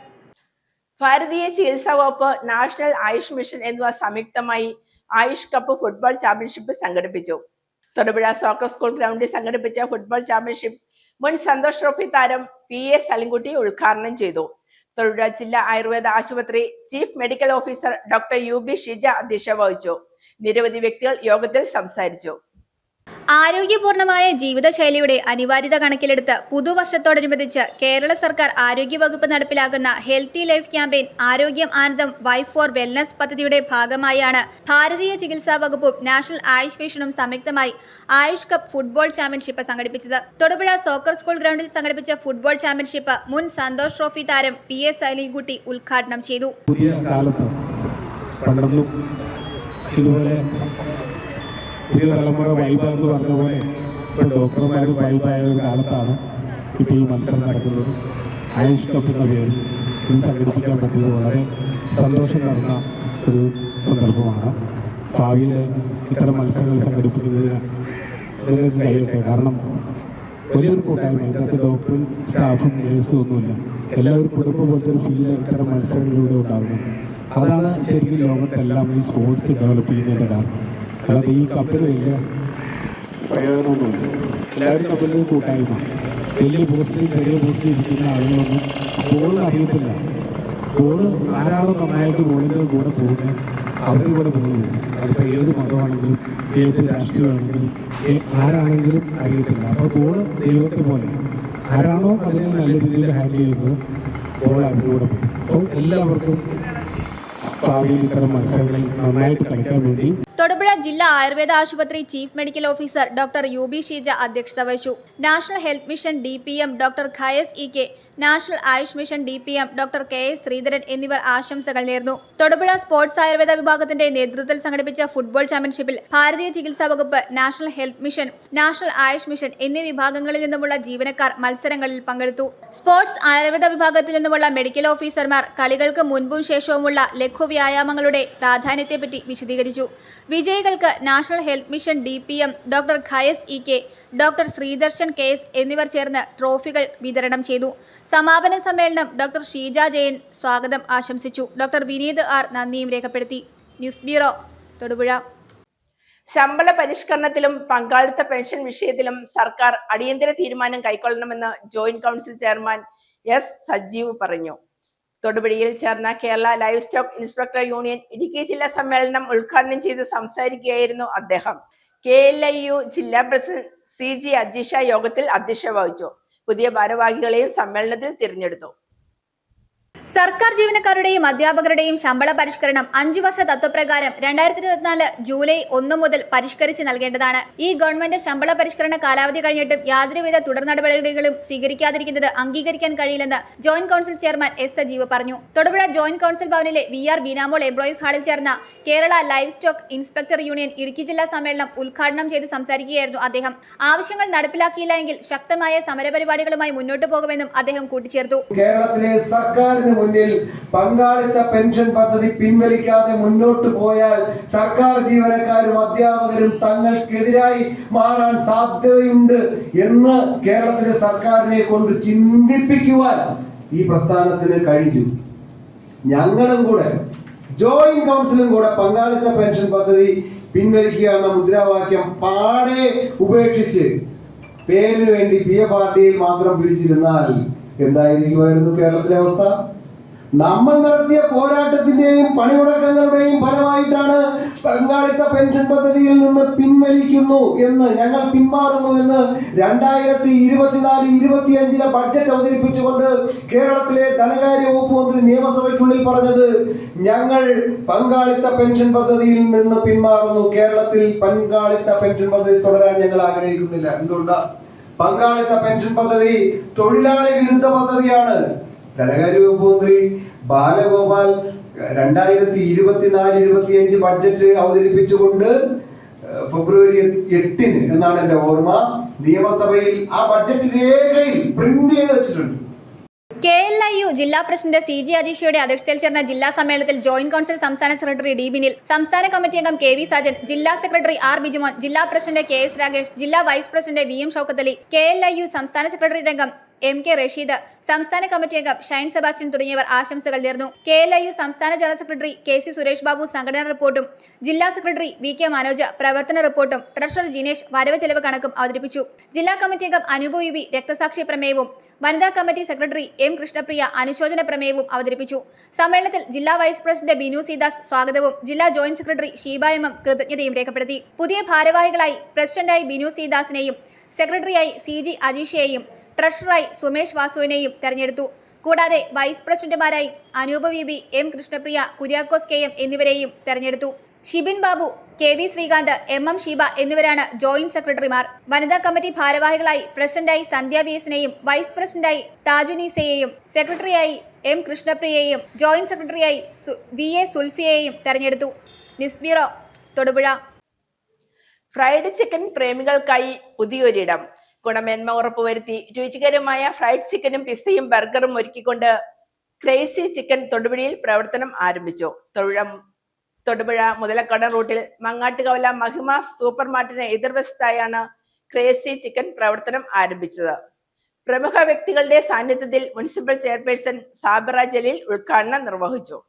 ഭാരതീയ ചികിത്സാ വകുപ്പ്, നാഷണൽ ആയുഷ് മിഷൻ എന്നിവ സംയുക്തമായി ആയുഷ് കപ്പ് ഫുട്ബോൾ ചാമ്പ്യൻഷിപ്പ് സംഘടിപ്പിച്ചു. തൊടുപുഴ സോക്കർ സ്കൂൾ ഗ്രൗണ്ടിൽ സംഘടിപ്പിച്ച ഫുട്ബോൾ ചാമ്പ്യൻഷിപ്പ് മുൻ സന്തോഷ് ട്രോഫി താരം PA സലിംകുട്ടി ഉദ്ഘാടനം ചെയ്തു. തൊടുപുഴ ജില്ലാ ആയുർവേദ ആശുപത്രി chief medical officer doctor UB Shija അധ്യക്ഷത വഹിച്ചു. നിരവധി വ്യക്തികൾ യോഗത്തിൽ സംസാരിച്ചു. ആരോഗ്യപൂർണമായ ജീവിതശൈലിയുടെ അനിവാര്യത കണക്കിലെടുത്ത് പുതുവർഷത്തോടനുബന്ധിച്ച് കേരള സർക്കാർ ആരോഗ്യവകുപ്പ് നടപ്പിലാക്കുന്ന ഹെൽത്തി ലൈഫ് ക്യാമ്പയിൻ ആരോഗ്യം ആനന്ദം വൈഫ് ഫോർ വെൽനസ് പദ്ധതിയുടെ ഭാഗമായാണ് ഭാരതീയ ചികിത്സാ വകുപ്പും നാഷണൽ ആയുഷ് മിഷനും സംയുക്തമായി ആയുഷ് കപ്പ് ഫുട്ബോൾ ചാമ്പ്യൻഷിപ്പ് സംഘടിപ്പിച്ചത്. തൊടുപുഴ സോക്കർ സ്കൂൾ ഗ്രൗണ്ടിൽ സംഘടിപ്പിച്ച ഫുട്ബോൾ ചാമ്പ്യൻഷിപ്പ് മുൻ സന്തോഷ് ട്രോഫി താരം PA സലിംകുട്ടി ഉദ്ഘാടനം ചെയ്തു. പുതിയ കാലത്ത് പണ്ടെന്നും ഇതുപോലെ പുതിയ തലമുറ വൈബാന്ന് പറഞ്ഞ പോലെ ഇപ്പോൾ ഡോക്ടർമാർ വൈബായ ഒരു കാലത്താണ് ഇപ്പോൾ ഈ മത്സരം നടക്കുന്നത്. ആയുഷ് കപ്പ് എന്ന പേരിൽ ഇത് സംഘടിപ്പിക്കാൻ പറ്റിയത് വളരെ സന്തോഷം നിറഞ്ഞ ഒരു സന്ദർഭമാണ്. ഭാവിയിൽ ഇത്തരം മത്സരങ്ങൾ സംഘടിപ്പിക്കുന്നതിന് നിങ്ങൾക്ക് കഴിയട്ടെ. കാരണം വലിയൊരു കൂട്ടായ്മ, ഇതിനകത്ത് ഡോക്ടറും സ്റ്റാഫും നേഴ്സും ഒന്നുമില്ല, എല്ലാവരും കുടുംബം പോലത്തെ ഒരു ഫീല് ഇത്തരം മത്സരങ്ങളിലൂടെ ഉണ്ടാകുന്നുണ്ട്. അതാണ് ശരിക്കും ലോകത്തെല്ലാം ഈ സ്പോർട്സ് ഡെവലപ്പ് ചെയ്യുന്നതിൻ്റെ കാരണം. അല്ലാതെ ഈ കപ്പിന് വലിയ പ്രയോജനമൊന്നുമില്ല. എല്ലാവരും തമ്മിൽ കൂട്ടായ്മ. വലിയ പോസ്റ്റിൽ ചെറിയ പോസ്റ്റിൽ ഇരിക്കുന്ന ആളുകളൊന്നും ബോൾ അറിയത്തില്ല. ബോൾ ആരാളോ നന്നായിട്ട് ബോളിൻ്റെ കൂടെ പോകുന്നത് അവർക്ക് കൂടെ ബോൾ പോകും. അതിപ്പോൾ ഏത് മതമാണെങ്കിലും ഏത് രാഷ്ട്രീയമാണെങ്കിലും ആരാണെങ്കിലും അറിയത്തില്ല. അപ്പോൾ ബോൾ ദൈവത്തെ പോലെ ആരാണോ അതിനെ നല്ല രീതിയിൽ ഹാൻഡിൽ ചെയ്യുന്നത് ബോൾ അവരുടെ കൂടെ പോകും. അപ്പോൾ എല്ലാവർക്കും ഭാവിയിൽ ഇത്തരം മത്സരങ്ങളിൽ നന്നായിട്ട് കളിക്കാൻ വേണ്ടി തൊടുപുഴ ജില്ലാ ആയുർവേദ ആശുപത്രി chief medical officer doctor UB Sheeja അധ്യക്ഷത വഹിച്ചു. National health mission DPM doctor Khayas EK, national Ayush mission DPM doctor KS Sreedharan എന്നിവർ ആശംസകൾ നേർന്നു. തൊടുപുഴ സ്പോർട്സ് ആയുർവേദ വിഭാഗത്തിന്റെ നേതൃത്വത്തിൽ സംഘടിപ്പിച്ച ഫുട്ബോൾ ചാമ്പ്യൻഷിപ്പിൽ ഭാരതീയ ചികിത്സാ വകുപ്പ്, national health mission, national Ayush mission എന്നീ വിഭാഗങ്ങളിൽ നിന്നുമുള്ള ജീവനക്കാർ മത്സരങ്ങളിൽ പങ്കെടുത്തു. സ്പോർട്സ് ആയുർവേദ വിഭാഗത്തിൽ നിന്നുമുള്ള മെഡിക്കൽ ഓഫീസർമാർ കളികൾക്ക് മുൻപും ശേഷവുമുള്ള ലഘു വ്യായാമങ്ങളുടെ പ്രാധാന്യത്തെപ്പറ്റി വിശദീകരിച്ചു. വിജയികൾക്ക് national health mission DPM doctor Khayas EK, doctor Sreedarshan KS എന്നിവർ ചേർന്ന് ട്രോഫികൾ വിതരണം ചെയ്തു. സമാപന സമ്മേളനം ഡോക്ടർ ഷീജ ജയൻ സ്വാഗതം ആശംസിച്ചു. ഡോക്ടർ വിനീത് R നന്ദിയും രേഖപ്പെടുത്തി. News bureau, Thodupuzha. ശമ്പള പരിഷ്കരണത്തിലും പങ്കാളിത്ത പെൻഷൻ വിഷയത്തിലും സർക്കാർ അടിയന്തര തീരുമാനം കൈക്കൊള്ളണമെന്ന് joint council chairman S Sajeev പറഞ്ഞു. തൊടുപുഴയിൽ ചേർന്ന Kerala livestock inspector union Idukki ജില്ലാ സമ്മേളനം ഉദ്ഘാടനം ചെയ്ത് സംസാരിക്കുകയായിരുന്നു അദ്ദേഹം. KLIU ജില്ലാ പ്രസിഡന്റ് CG അജീഷ യോഗത്തിൽ അധ്യക്ഷത വഹിച്ചു. പുതിയ ഭാരവാഹികളെയും സമ്മേളനത്തിൽ തിരഞ്ഞെടുത്തു. സർക്കാർ ജീവനക്കാരുടെയും അധ്യാപകരുടെയും ശമ്പള പരിഷ്കരണം 5 വർഷ തത്വപ്രകാരം 2024 ജൂലൈ 1 മുതൽ പരിഷ്കരിച്ച് നൽകേണ്ടതാണ്. ഈ ഗവൺമെന്റ് ശമ്പള പരിഷ്കരണ കാലാവധി കഴിഞ്ഞിട്ടും യാതൊരുവിധ തുടർ നടപടികളും സ്വീകരിക്കാതിരിക്കുന്നത് അംഗീകരിക്കാൻ കഴിയില്ലെന്ന് joint council chairman S Sajeev പറഞ്ഞു. തൊടുപുഴ ജോയിന്റ് കൌൺസിൽ ഭവനിലെ VR ബീനാമോൾ എംപ്ലോയീസ് ഹാളിൽ ചേർന്ന Kerala livestock inspector union Idukki ജില്ലാ സമ്മേളനം ഉദ്ഘാടനം ചെയ്ത് സംസാരിക്കുകയായിരുന്നു അദ്ദേഹം. ആവശ്യങ്ങൾ നടപ്പിലാക്കിയില്ല എങ്കിൽ ശക്തമായ സമരപരിപാടികളുമായി മുന്നോട്ട് പോകുമെന്നും അദ്ദേഹം കൂട്ടിച്ചേർത്തു. കേരളത്തിലെ സർക്കാരിന് മുന്നിൽ പങ്കാളിത്ത പെൻഷൻ പദ്ധതി പിൻവലിക്കാതെ മുന്നോട്ട് പോയാൽ സർക്കാർ ജീവനക്കാരും അധ്യാപകരും തങ്ങൾക്കെതിരായി മാറാൻ സാധ്യതയുണ്ട് എന്ന് കേരളത്തിലെ സർക്കാരിനെ കൊണ്ട് ചിന്തിപ്പിക്കുവാൻ ഈ പ്രസ്ഥാനത്തിന് കഴിഞ്ഞു. ഞങ്ങളും കൂടെ ജോയിന്റ് കൗൺസിലും കൂടെ പങ്കാളിത്ത പെൻഷൻ പദ്ധതി പിൻവലിക്കുക എന്ന മുദ്രാവാക്യം പാടെ ഉപേക്ഷിച്ച് പേരിന് വേണ്ടി PFRDയിൽ മാത്രം പിടിച്ചിരുന്നാൽ എന്തായിരിക്കുമായിരുന്നു കേരളത്തിലെ അവസ്ഥ? നമ്മൾ നടത്തിയ പോരാട്ടത്തിന്റെയും പണിമുടക്കങ്ങളുടെയും ഫലമായിട്ടാണ് പങ്കാളിത്ത പെൻഷൻ പദ്ധതിയിൽ നിന്ന് പിൻവലിക്കുന്നു എന്ന്, ഞങ്ങൾ പിന്മാറുന്നു എന്ന് 2024-25 ബഡ്ജറ്റ് അവതരിപ്പിച്ചുകൊണ്ട് കേരളത്തിലെ ധനകാര്യ വകുപ്പ് മന്ത്രി നിയമസഭയ്ക്കുള്ളിൽ പറഞ്ഞത് ഞങ്ങൾ പങ്കാളിത്ത പെൻഷൻ പദ്ധതിയിൽ നിന്ന് പിന്മാറുന്നു. കേരളത്തിൽ പങ്കാളിത്ത പെൻഷൻ പദ്ധതി തുടരാൻ ഞങ്ങൾ ആഗ്രഹിക്കുന്നില്ല. എന്തുകൊണ്ടാണ്? പങ്കാളിത്ത പെൻഷൻ പദ്ധതി തൊഴിലാളി വിരുദ്ധ പദ്ധതിയാണ്. ധനകാര്യ വകുപ്പ് മന്ത്രി ബാലഗോപാൽ 2024-25 ബഡ്ജറ്റ് അവതരിപ്പിച്ചുകൊണ്ട് ഫെബ്രുവരി 8 എന്നാണ് എന്റെ ഓർമ്മ, നിയമസഭയിൽ ആ ബഡ്ജറ്റ് രേഖയിൽ പ്രിന്റ് ചെയ്ത് വെച്ചിട്ടുണ്ട്. KLIU ജില്ലാ പ്രസിഡന്റ് CG അജീഷയുടെ അധ്യക്ഷതയിൽ ചേർന്ന ജില്ലാ സമ്മേളനത്തിൽ ജോയിന്റ് കൌൺസിൽ സംസ്ഥാന സെക്രട്ടറി D ബിനിൽ, സംസ്ഥാന കമ്മിറ്റി അംഗം KV സാജൻ, ജില്ലാ സെക്രട്ടറി R ബിജുമോൻ, ജില്ലാ പ്രസിഡന്റ് KS രാകേഷ്, ജില്ലാ vice president VM Shoukath Ali, KLIU സംസ്ഥാന സെക്രട്ടറി അംഗം MK റഷീദ്, സംസ്ഥാന കമ്മിറ്റി അംഗം ഷൈൻ സെബാസ്റ്റ്യൻ തുടങ്ങിയവർ ആശംസകൾ നേർന്നു. KLIU സംസ്ഥാന general secretary KC Suresh Babu സംഘടനാ റിപ്പോർട്ടും, ജില്ലാ സെക്രട്ടറി VK മനോജ് പ്രവർത്തന റിപ്പോർട്ടും, ട്രഷറർ ജിനേഷ് വരവ് ചെലവ് കണക്കും അവതരിപ്പിച്ചു. ജില്ലാ കമ്മിറ്റി അംഗം അനൂപ് UB രക്തസാക്ഷി പ്രമേയവും, വനിതാ കമ്മിറ്റി സെക്രട്ടറി M കൃഷ്ണപ്രിയ അനുശോചന പ്രമേയവും അവതരിപ്പിച്ചു. സമ്മേളനത്തിൽ ജില്ലാ വൈസ് പ്രസിഡന്റ് ബിനു സീദാസ് സ്വാഗതവും, ജില്ലാ ജോയിന്റ് സെക്രട്ടറി ഷീബ MM കൃതജ്ഞതയും രേഖപ്പെടുത്തി. പുതിയ ഭാരവാഹികളായി പ്രസിഡന്റായി ബിനു സീദാസിനെയും സെക്രട്ടറിയായി CG അജീഷയെയും ട്രഷററായി സുമേഷ് വാസുവിനെയും തെരഞ്ഞെടുത്തു. കൂടാതെ വൈസ് പ്രസിഡന്റുമാരായി Anoop UB, M Krishnapriya, Kuriakose KM എന്നിവരെയും തെരഞ്ഞെടുത്തു. ഷിബിൻ ബാബു, KV ശ്രീകാന്ത്, MM ഷീബ എന്നിവരാണ് ജോയിന്റ് സെക്രട്ടറിമാർ. വനിതാ കമ്മിറ്റി ഭാരവാഹികളായി പ്രസിഡന്റായി സന്ധ്യ VS-നെയും വൈസ് പ്രസിഡന്റായി താജുനീസയെയും സെക്രട്ടറിയായി M കൃഷ്ണപ്രിയയെയും ജോയിന്റ് സെക്രട്ടറിയായി VA സുൽഫിയെയും തെരഞ്ഞെടുത്തു. News bureau, Thodupuzha. Fried chicken പ്രേമികൾക്കായി പുതിയൊരിടം. ഗുണമേന്മ ഉറപ്പുവരുത്തി രുചികരമായ ഫ്രൈഡ് ചിക്കനും പിസ്സയും ബർഗറും ഒരുക്കിക്കൊണ്ട് ക്രേസി ചിക്കൻ തൊടുപുഴയിൽ പ്രവർത്തനം ആരംഭിച്ചു. തൊടുപുഴ മുതലക്കട റൂട്ടിൽ മങ്ങാട്ടുകവല മഹിമ സൂപ്പർ മാർട്ടിന് എതിർവശത്തായാണ് ക്രേസി ചിക്കൻ പ്രവർത്തനം ആരംഭിച്ചത്. പ്രമുഖ വ്യക്തികളുടെ സാന്നിധ്യത്തിൽ മുനിസിപ്പൽ ചെയർപേഴ്സൺ സാബിറ ജലീൽ ഉദ്ഘാടനം നിർവഹിച്ചു.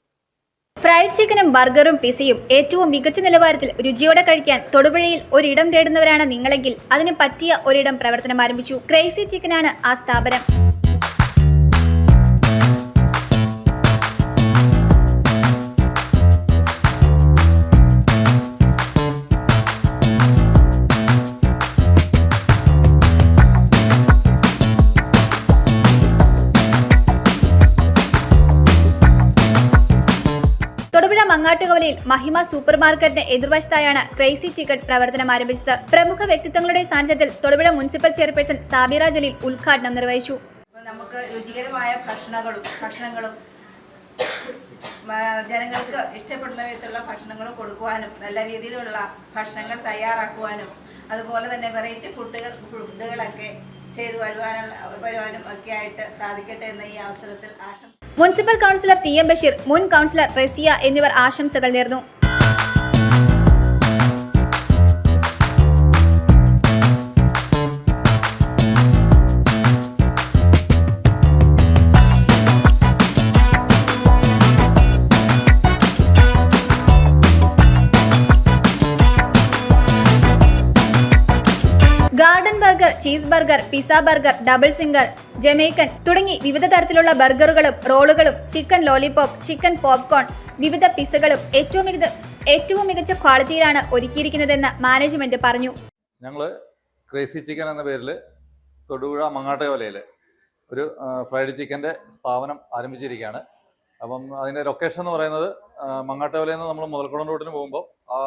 ഫ്രൈഡ് ചിക്കനും ബർഗറും പിസയും ഏറ്റവും മികച്ച നിലവാരത്തിൽ രുചിയോടെ കഴിക്കാൻ തൊടുപുഴയിൽ ഒരിടം തേടുന്നവരാണ് നിങ്ങളെങ്കിൽ അതിന് പറ്റിയ ഒരിടം പ്രവർത്തനം ആരംഭിച്ചു. ക്രേസി ചിക്കനാണ് ആ സ്ഥാപനം. മങ്ങാട്ടുകവലയിൽ മഹിമ സൂപ്പർ മാർക്കറ്റിന് എതിർവശത്തായാണ് ക്രേസി ചിക്കൻ പ്രവർത്തനം ആരംഭിച്ചത്. പ്രമുഖ വ്യക്തിത്വങ്ങളുടെ സാന്നിധ്യത്തിൽ തൊടുപുഴ മുനിസിപ്പൽ ചെയർപേഴ്സൺ സാബിറ ജലീൽ ഉദ്ഘാടനം നിർവഹിച്ചു. നമുക്ക് രുചികരമായ ഭക്ഷണങ്ങളും ജനങ്ങൾക്ക് ഇഷ്ടപ്പെടുന്ന വിധത്തിലുള്ള ഭക്ഷണങ്ങൾ കൊടുക്കുവാനും നല്ല രീതിയിലുള്ള ഭക്ഷണങ്ങൾ തയ്യാറാക്കുവാനും അതുപോലെ തന്നെ വെറൈറ്റി ഫുഡുകളൊക്കെ ചെയ്തു വരുവാനും ഒക്കെ ആയിട്ട് സാധിക്കട്ടെ എന്ന ഈ അവസരത്തിൽ ആശംസ. മുനിസിപ്പൽ കൗൺസിലർ TM ബഷീർ, മുൻ കൗൺസിലർ റസിയ എന്നിവർ ആശംസകൾ നേർന്നു. Garden burger, cheese burger, pizza burger, double singer, Jamaican തുടങ്ങി വിവിധ തരത്തിലുള്ള ബർഗറുകളും റോളുകളും ചിക്കൻ ലോലിപോപ്പ്, ചിക്കൻ പോപ്കോൺ, വിവിധ പിസ്സകളും ഏറ്റവും മികച്ച ക്വാളിറ്റിയിലാണ് ഒരുക്കിയിരിക്കുന്നതെന്ന് മാനേജ്മെന്റ് പറഞ്ഞു. ഞങ്ങൾ ക്രേസി ചിക്കൻ എന്ന പേരിൽ തൊടുപുഴ മങ്ങാട്ടുകവലയിൽ ഒരു ഫ്രൈഡ് ചിക്കൻ്റെ സ്ഥാപനം ആരംഭിച്ചിരിക്കുകയാണ്. അപ്പം അതിൻ്റെ ലൊക്കേഷൻ എന്ന് പറയുന്നത് മങ്ങാട്ടുകവലയിൽ നിന്ന് നമ്മൾ മുതൽക്കുളം റോഡിന് പോകുമ്പോൾ ആ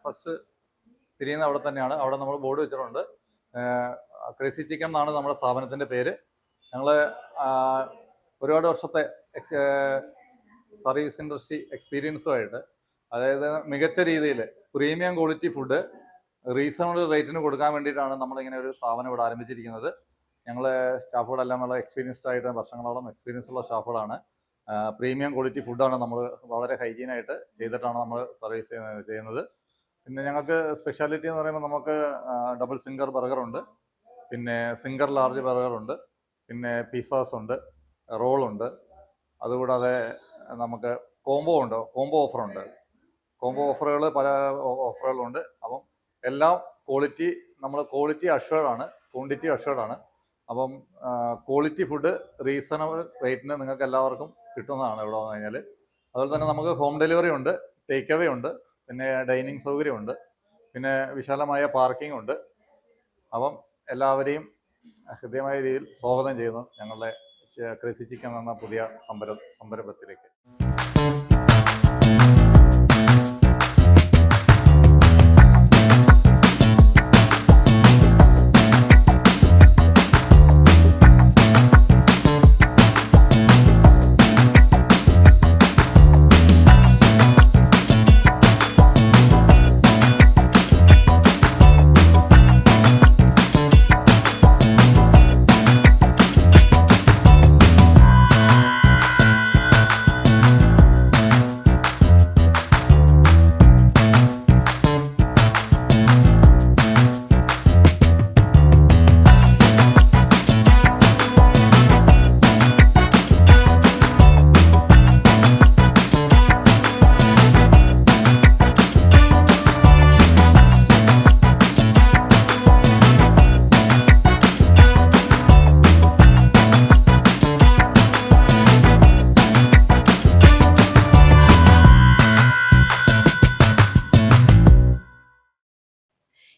ഫസ്റ്റ് തിരിയുന്ന അവിടെ തന്നെയാണ്. അവിടെ നമ്മൾ ബോർഡ് വെച്ചിട്ടുണ്ട്. ക്രേസി ചിക്കൻ എന്നാണ് നമ്മുടെ സ്ഥാപനത്തിൻ്റെ പേര്. ഞങ്ങൾ ഒരുപാട് വർഷത്തെ സർവീസ് ഇൻഡസ്ട്രി എക്സ്പീരിയൻസുമായിട്ട്, അതായത് മികച്ച രീതിയിൽ പ്രീമിയം ക്വാളിറ്റി ഫുഡ് റീസണബിൾ റേറ്റിന് കൊടുക്കാൻ വേണ്ടിയിട്ടാണ് നമ്മളിങ്ങനെ ഒരു സ്ഥാപനം ഇവിടെ ആരംഭിച്ചിരിക്കുന്നത്. ഞങ്ങൾ സ്റ്റാഫുകളെല്ലാം നല്ല എക്സ്പീരിയൻസ്ഡ് ആയിട്ട് വർഷങ്ങളോളം എക്സ്പീരിയൻസ് ഉള്ള സ്റ്റാഫുകളാണ്. പ്രീമിയം ക്വാളിറ്റി ഫുഡാണ് നമ്മൾ വളരെ ഹൈജീനായിട്ട് ചെയ്തിട്ടാണ് നമ്മൾ സർവീസ് ചെയ്യുന്നത്. പിന്നെ ഞങ്ങൾക്ക് സ്പെഷ്യാലിറ്റി എന്ന് പറയുമ്പോൾ നമുക്ക് ഡബിൾ സിംഗർ ബർഗറുണ്ട്, പിന്നെ സിംഗർ ലാർജ് ബർഗറുണ്ട്, പിന്നെ പിസ്സാസ് ഉണ്ട്, റോളുണ്ട്. അതുകൂടാതെ നമുക്ക് കോംബോ ഉണ്ട്, കോംബോ ഓഫറുണ്ട്. കോംബോ ഓഫറുകൾ പല ഓഫറുകളുണ്ട്. അപ്പം എല്ലാം ക്വാളിറ്റി, നമ്മൾ ക്വാളിറ്റി അഷ്വേർഡാണ്, ക്വാണ്ടിറ്റി അഷ്വേർഡാണ്. അപ്പം ക്വാളിറ്റി ഫുഡ് റീസണബിൾ റേറ്റിന് നിങ്ങൾക്ക് എല്ലാവർക്കും കിട്ടുന്നതാണ് ഇവിടെ വന്നു കഴിഞ്ഞാൽ. അതുപോലെ തന്നെ നമുക്ക് ഹോം ഡെലിവറി ഉണ്ട്, ടേക്ക് അവേ ഉണ്ട്, പിന്നെ ഡൈനിങ് സൗകര്യമുണ്ട്, പിന്നെ വിശാലമായ പാർക്കിംഗ് ഉണ്ട്. അപ്പം എല്ലാവരെയും ഹൃദ്യമായ രീതിയിൽ സ്വാഗതം ചെയ്യുന്നു ഞങ്ങളുടെ ക്രേസി ചിക്കൻ എന്ന പുതിയ സംരംഭത്തിലേക്ക്.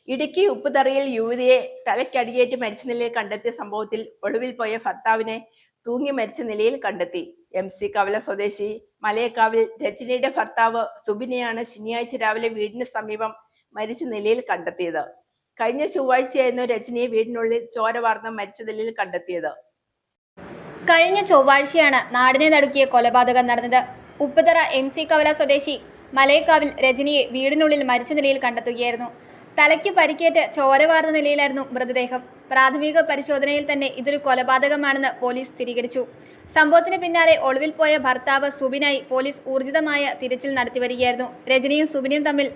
ഇടുക്കി ഉപ്പുതറയിൽ യുവതിയെ തലയ്ക്കടിയേറ്റ് മരിച്ച നിലയിൽ കണ്ടെത്തിയ സംഭവത്തിൽ ഒളിവിൽ പോയ ഭർത്താവിനെ തൂങ്ങി മരിച്ച നിലയിൽ കണ്ടെത്തി. MC കവല സ്വദേശി മലയക്കാവിൽ രജനിയുടെ ഭർത്താവ് സുബിനെയാണ് ശനിയാഴ്ച രാവിലെ വീടിന് സമീപം മരിച്ച നിലയിൽ കണ്ടെത്തിയത്. കഴിഞ്ഞ ചൊവ്വാഴ്ചയായിരുന്നു രജനിയെ വീടിനുള്ളിൽ ചോര വാർന്ന് മരിച്ച നിലയിൽ കണ്ടെത്തിയത്. കഴിഞ്ഞ ചൊവ്വാഴ്ചയാണ് നാടിനെ നടുക്കിയ കൊലപാതകം നടന്നത്. ഉപ്പുതറ MC കവല സ്വദേശി മലയക്കാവിൽ രജനിയെ വീടിനുള്ളിൽ മരിച്ച നിലയിൽ കണ്ടെത്തുകയായിരുന്നു. തലയ്ക്ക് പരിക്കേറ്റ് ചോര വാർന്ന നിലയിലായിരുന്നു മൃതദേഹം. പ്രാഥമിക പരിശോധനയിൽ തന്നെ ഇതൊരു കൊലപാതകമാണെന്ന് പോലീസ് സ്ഥിരീകരിച്ചു. സംഭവത്തിന് പിന്നാലെ ഒളിവിൽ പോയ ഭർത്താവ് സുബിനായി പോലീസ് ഊർജിതമായ തിരച്ചിൽ നടത്തിവരികയായിരുന്നു. രജനിയും സുബിനും തമ്മിൽ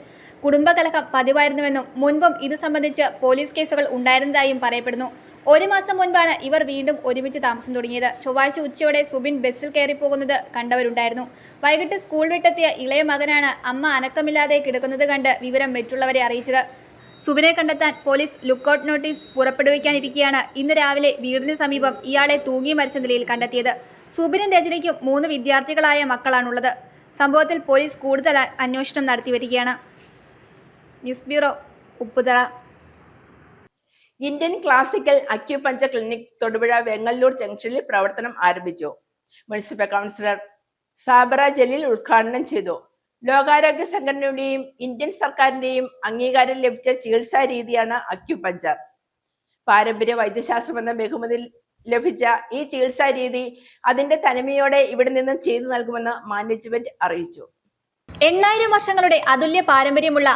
കുടുംബകലഹം പതിവായിരുന്നുവെന്നും മുൻപും ഇത് സംബന്ധിച്ച് പോലീസ് കേസുകൾ ഉണ്ടായിരുന്നതായും പറയപ്പെടുന്നു. 1 മാസം മുൻപാണ് ഇവർ വീണ്ടും ഒരുമിച്ച് താമസം തുടങ്ങിയത്. ചൊവ്വാഴ്ച ഉച്ചയോടെ സുബിൻ ബസ്സിൽ കയറിപ്പോകുന്നത് കണ്ടവരുണ്ടായിരുന്നു. വൈകിട്ട് സ്കൂൾ വിട്ടെത്തിയ ഇളയ മകനാണ് അമ്മ അനക്കമില്ലാതെ കിടക്കുന്നത് കണ്ട് വിവരം മറ്റുള്ളവരെ അറിയിച്ചത്. സുബിനെ കണ്ടെത്താൻ പോലീസ് ലുക്കൌട്ട് നോട്ടീസ് പുറപ്പെടുവിക്കാനിരിക്കെയാണ് ഇന്ന് രാവിലെ വീടിന് സമീപം ഇയാളെ തൂങ്ങി മരിച്ച നിലയിൽ കണ്ടെത്തിയത്. സുബിനും രജനിക്കും 3 വിദ്യാർത്ഥികളായ മക്കളാണുള്ളത്. സംഭവത്തിൽ പോലീസ് കൂടുതൽ അന്വേഷണം നടത്തിവരികയാണ്. News bureau, Upputhara. Indian classical acupuncture clinic Thodupuzha Vengallur ജംഗ്ഷനിൽ പ്രവർത്തനം ആരംഭിച്ചു. മുനിസിപ്പൽ കൗൺസിലർ സാബറ ജലീൽ ഉദ്ഘാടനം ചെയ്തു. ലോകാരോഗ്യ സംഘടനയുടെയും ഇന്ത്യൻ സർക്കാരിന്റെയും അംഗീകാരം ലഭിച്ച ചികിത്സാ രീതിയാണ് അക്യുപഞ്ചർ. പാരമ്പര്യ വൈദ്യശാസ്ത്രം എന്ന ബഹുമതി ലഭിച്ച ഈ ചികിത്സാ രീതി അതിന്റെ തനിമയോടെ ഇവിടെ നിന്നും ചെയ്തു നൽകുമെന്ന് മാനേജ്മെന്റ് അറിയിച്ചു. 8000 വർഷങ്ങളുടെ അതുല്യ പാരമ്പര്യമുള്ള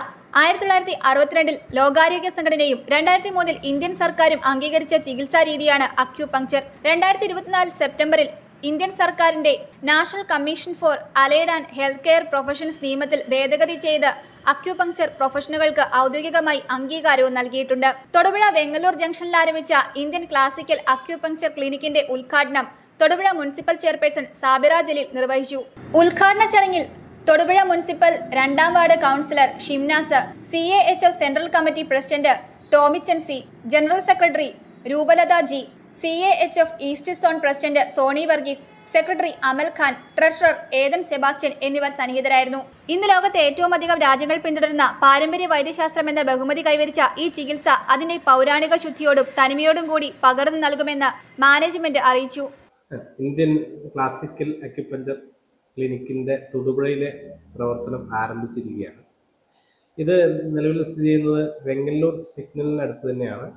1962 ലോകാരോഗ്യ സംഘടനയും 2003 ഇന്ത്യൻ സർക്കാരും അംഗീകരിച്ച ചികിത്സാ രീതിയാണ് അക്യുപങ്ക്ചർ. 2024 സെപ്റ്റംബറിൽ ഇന്ത്യൻ സർക്കാരിന്റെ national commission for allied and health care professions നിയമത്തിൽ ഭേദഗതി ചെയ്ത് അക്യുപങ്ക്ചർ പ്രൊഫഷനുകൾക്ക് ഔദ്യോഗികമായി അംഗീകാരവും നൽകിയിട്ടുണ്ട്. തൊടുപുഴ വെങ്ങല്ലൂർ ജംഗ്ഷനിൽ ആരംഭിച്ച ഇന്ത്യൻ ക്ലാസിക്കൽ അക്യുപങ്ക്ചർ ക്ലിനിക്കിന്റെ ഉദ്ഘാടനം തൊടുപുഴ മുനിസിപ്പൽ ചെയർപേഴ്സൺ സാബിറ ജലീൽ നിർവഹിച്ചു. ഉദ്ഘാടന ചടങ്ങിൽ തൊടുപുഴ മുനിസിപ്പൽ 2ാം ward councillor Shimnas, CAHF central committee president Tomichan C, general secretary Roopalatha G, CAHF east zone president Soni Varghese, secretary Amal Khan, treasurer Ethan Sebastian എന്നിവർ സന്നിഹിതരായിരുന്നു. ഇന്ന് ലോകത്തെ ഏറ്റവും അധികം രാജ്യങ്ങൾ പിന്തുടരുന്ന പാരമ്പര്യ വൈദ്യശാസ്ത്രം എന്ന ബഹുമതി കൈവരിച്ച ഈ ചികിത്സ അതിന്റെ പൗരാണിക ശുദ്ധിയോടും തനിമയോടും കൂടി പകർന്നു നൽകുമെന്ന് മാനേജ്മെന്റ് അറിയിച്ചു. ഇന്ത്യൻ ക്ലാസിക്കൽ അക്യുപഞ്ചർ ക്ലിനിക്കിൻ്റെ തൊടുപുഴയിലെ പ്രവർത്തനം ആരംഭിച്ചിരിക്കുകയാണ്. ഇത് നിലവിൽ സ്ഥിതി ചെയ്യുന്നത് വെങ്ങല്ലൂർ സിഗ്നലിനടുത്ത് തന്നെയാണ്.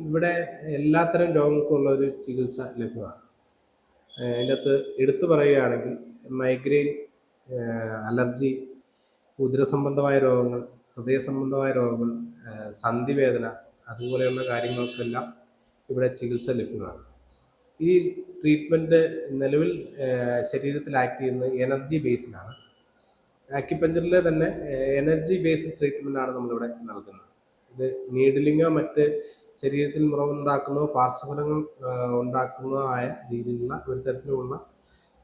ഇവിടെ എല്ലാത്തരം രോഗങ്ങൾക്കുള്ള ഒരു ചികിത്സ ലഭ്യമാണ്. അതിൻ്റെ അകത്ത് എടുത്തു പറയുകയാണെങ്കിൽ മൈഗ്രെയിൻ, അലർജി, ഉദരസംബന്ധമായ രോഗങ്ങൾ, ഹൃദയ സംബന്ധമായ രോഗങ്ങൾ, സന്ധിവേദന, അതുപോലെയുള്ള കാര്യങ്ങൾക്കെല്ലാം ഇവിടെ ചികിത്സ ലഭ്യമാണ്. ഈ ട്രീറ്റ്മെൻറ്റ് നിലവിൽ ശരീരത്തിൽ ആക്ട് ചെയ്യുന്നത് എനർജി ബേസിലാണ്. ആക്യുപഞ്ചറിലെ തന്നെ എനർജി ബേസ്ഡ് ട്രീറ്റ്മെൻറ്റാണ് നമ്മളിവിടെ നൽകുന്നത്. ഇത് നീഡിലിങ്ങോ മറ്റ് ശരീരത്തിൽ മുറിവുണ്ടാക്കുന്നതോ പാർശ്വഫലങ്ങൾ ഉണ്ടാക്കുന്നതോ ആയ രീതിയിലുള്ള ഒരു തരത്തിലുള്ള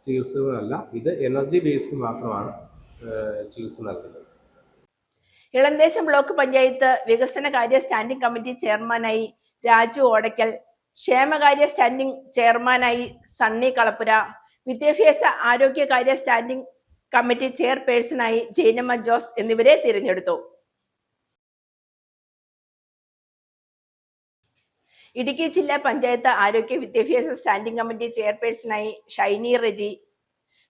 ചികിത്സകളല്ല. ഇത് എനർജി ബേസ്ഡ് മാത്രമാണ് ചികിത്സ നൽകുന്നത്. ഇളന്തേശം ബ്ലോക്ക് പഞ്ചായത്ത് വികസനകാര്യ സ്റ്റാൻഡിംഗ് കമ്മിറ്റി ചെയർമാനായി രാജു ഓടയ്ക്കൽ, ക്ഷേമകാര്യ സ്റ്റാൻഡിംഗ് ചെയർമാനായി സണ്ണി കളപ്പുര, വിദ്യാഭ്യാസ ആരോഗ്യകാര്യ സ്റ്റാൻഡിംഗ് കമ്മിറ്റി ചെയർപേഴ്സണായി ജൈനമ്മ ജോസ് എന്നിവരെ തിരഞ്ഞെടുത്തു. ഇടുക്കി ജില്ലാ പഞ്ചായത്ത് ആരോഗ്യ വിദ്യാഭ്യാസ സ്റ്റാൻഡിംഗ് കമ്മിറ്റി ചെയർപേഴ്സണായി ഷൈനി റെജി,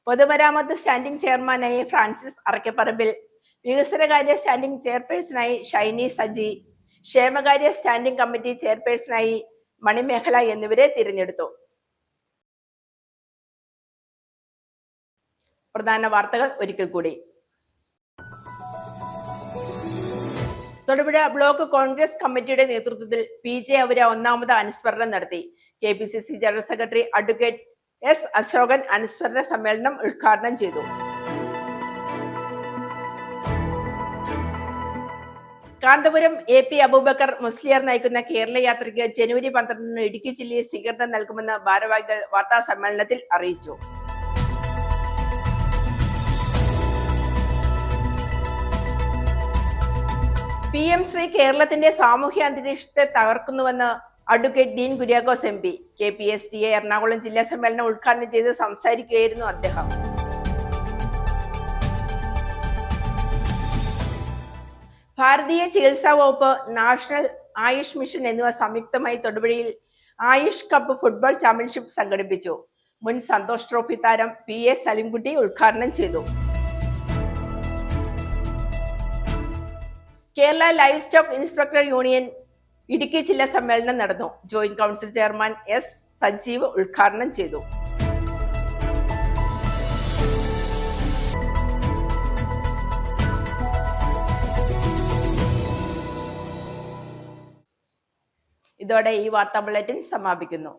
പൊതുമരാമത്ത് സ്റ്റാൻഡിംഗ് ചെയർമാനായി ഫ്രാൻസിസ് അറക്കപ്പറമ്പിൽ, വികസനകാര്യ സ്റ്റാൻഡിംഗ് ചെയർപേഴ്സണായി ഷൈനി സജി, ക്ഷേമകാര്യ സ്റ്റാൻഡിംഗ് കമ്മിറ്റി ചെയർപേഴ്സണായി മണിമേഖല എന്നിവരെ തിരഞ്ഞെടുത്തു. പ്രധാന വാർത്തകൾ ഒരിക്കൽ കൂടി. തൊടുപുഴ ബ്ലോക്ക് കോൺഗ്രസ് കമ്മിറ്റിയുടെ നേതൃത്വത്തിൽ PJ അവര ഒന്നാമത് അനുസ്മരണം നടത്തി. KPCC general secretary advocate S Ashokan അനുസ്മരണ സമ്മേളനം ഉദ്ഘാടനം ചെയ്തു. കാന്തപുരം AP അബൂബക്കർ മുസ്ലിയാർ നയിക്കുന്ന കേരള യാത്രയ്ക്ക് ജനുവരി 12 ഇടുക്കി ജില്ലയിൽ സ്വീകരണം നൽകുമെന്ന് ഭാരവാഹികൾ വാർത്താ സമ്മേളനത്തിൽ അറിയിച്ചു. PM ശ്രീ കേരളത്തിന്റെ സാമൂഹ്യ അന്തരീക്ഷത്തെ തകർക്കുന്നുവെന്ന് advocate Dean Kuriakose MP. KPSTA Ernakulam ജില്ലാ സമ്മേളനം ഉദ്ഘാടനം ചെയ്ത് സംസാരിക്കുകയായിരുന്നു അദ്ദേഹം. ഭാരതീയ ചികിത്സാ വകുപ്പ്, നാഷണൽ ആയുഷ് മിഷൻ എന്നിവ സംയുക്തമായി തൊടുപുഴയിൽ ആയുഷ് കപ്പ് ഫുട്ബോൾ ചാമ്പ്യൻഷിപ്പ് സംഘടിപ്പിച്ചു. മുൻ സന്തോഷ് ട്രോഫി താരം PA സലിംകുട്ടി ഉദ്ഘാടനം ചെയ്തു. Kerala livestock inspector union Idukki ജില്ലാ സമ്മേളനം നടന്നു. Joint council chairman S Sajeev ഉദ്ഘാടനം ചെയ്തു. ഇതോടെ ഈ വാർത്താ ബുള്ളറ്റിൻ സമാപിക്കുന്നു.